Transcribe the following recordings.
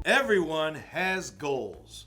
Everyone has goals,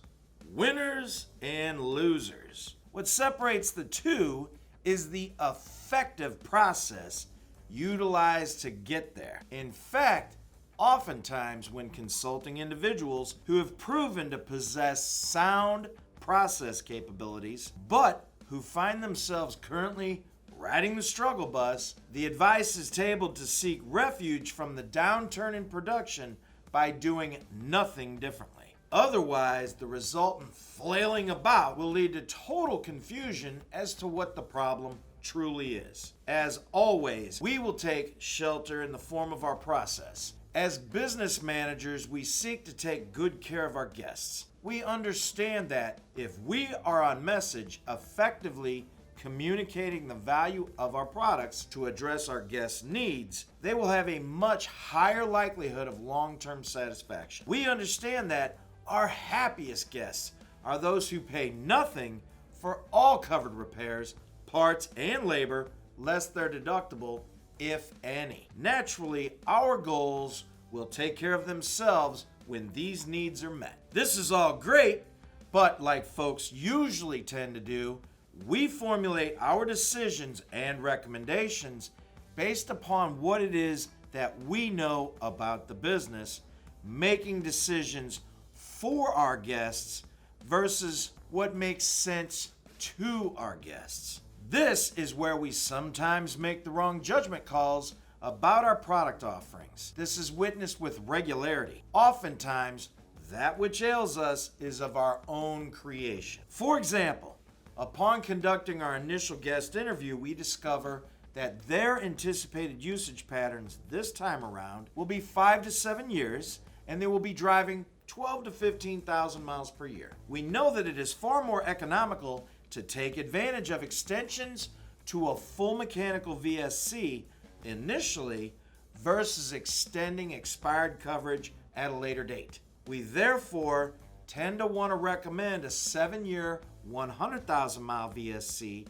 winners and losers. What separates the two is the effective process utilized to get there. In fact, oftentimes when consulting individuals who have proven to possess sound process capabilities, but who find themselves currently riding the struggle bus, the advice is tabled to seek refuge from the downturn in production by doing nothing differently. Otherwise, the resultant flailing about will lead to total confusion as to what the problem truly is. As always, we will take shelter in the form of our process. As business managers, we seek to take good care of our guests. We understand that if we are on message, effectively communicating the value of our products to address our guests' needs, they will have a much higher likelihood of long-term satisfaction. We understand that our happiest guests are those who pay nothing for all covered repairs, parts, and labor, less their deductible, if any. Naturally, our goals will take care of themselves when these needs are met. This is all great, but like folks usually tend to do, we formulate our decisions and recommendations based upon what it is that we know about the business, making decisions for our guests versus what makes sense to our guests. This is where we sometimes make the wrong judgment calls about our product offerings. This is witnessed with regularity. Oftentimes, that which ails us is of our own creation. For example, upon conducting our initial guest interview, we discover that their anticipated usage patterns this time around will be 5 to 7 years, and they will be driving 12 to 15,000 miles per year. We know that it is far more economical to take advantage of extensions to a full mechanical VSC initially versus extending expired coverage at a later date. We therefore tend to want to recommend a 7-year 100,000 mile VSC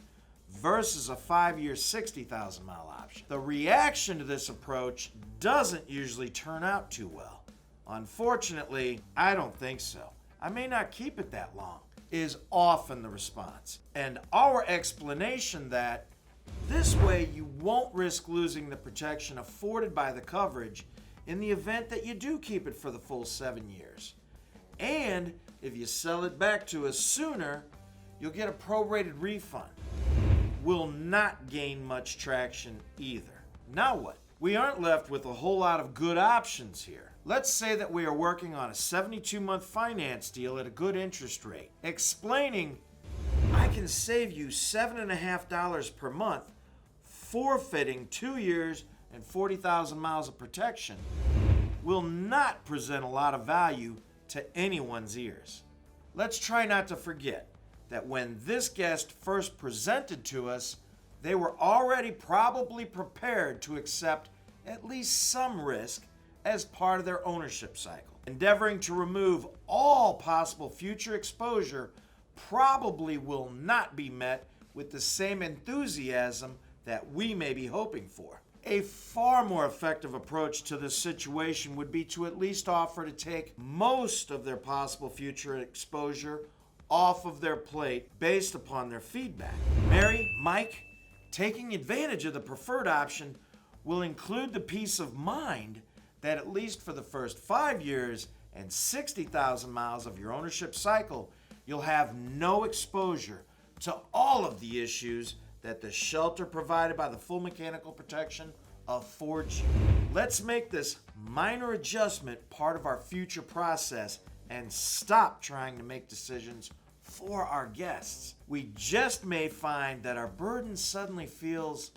versus a 5-year 60,000 mile option. The reaction to this approach doesn't usually turn out too well. Unfortunately, I don't think so. I may not keep it that long, is often the response. And our explanation that this way you won't risk losing the protection afforded by the coverage in the event that you do keep it for the full 7 years. And if you sell it back to us sooner, you'll get a prorated refund. Will not gain much traction either. Now what? We aren't left with a whole lot of good options here. Let's say that we are working on a 72-month finance deal at a good interest rate. Explaining, I can save you $7.50 per month, forfeiting 2 years and 40,000 miles of protection, will not present a lot of value to anyone's ears. Let's try not to forget that when this guest first presented to us, they were already probably prepared to accept at least some risk as part of their ownership cycle. Endeavoring to remove all possible future exposure probably will not be met with the same enthusiasm that we may be hoping for. A far more effective approach to this situation would be to at least offer to take most of their possible future exposure off of their plate based upon their feedback. Mary, Mike, taking advantage of the preferred option will include the peace of mind that at least for the first 5 years and 60,000 miles of your ownership cycle, you'll have no exposure to all of the issues that the shelter provided by the full mechanical protection affords you. Let's make this minor adjustment part of our future process and stop trying to make decisions for our guests. We just may find that our burden suddenly feels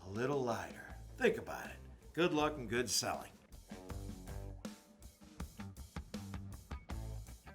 a little lighter. Think about it. Good luck and good selling.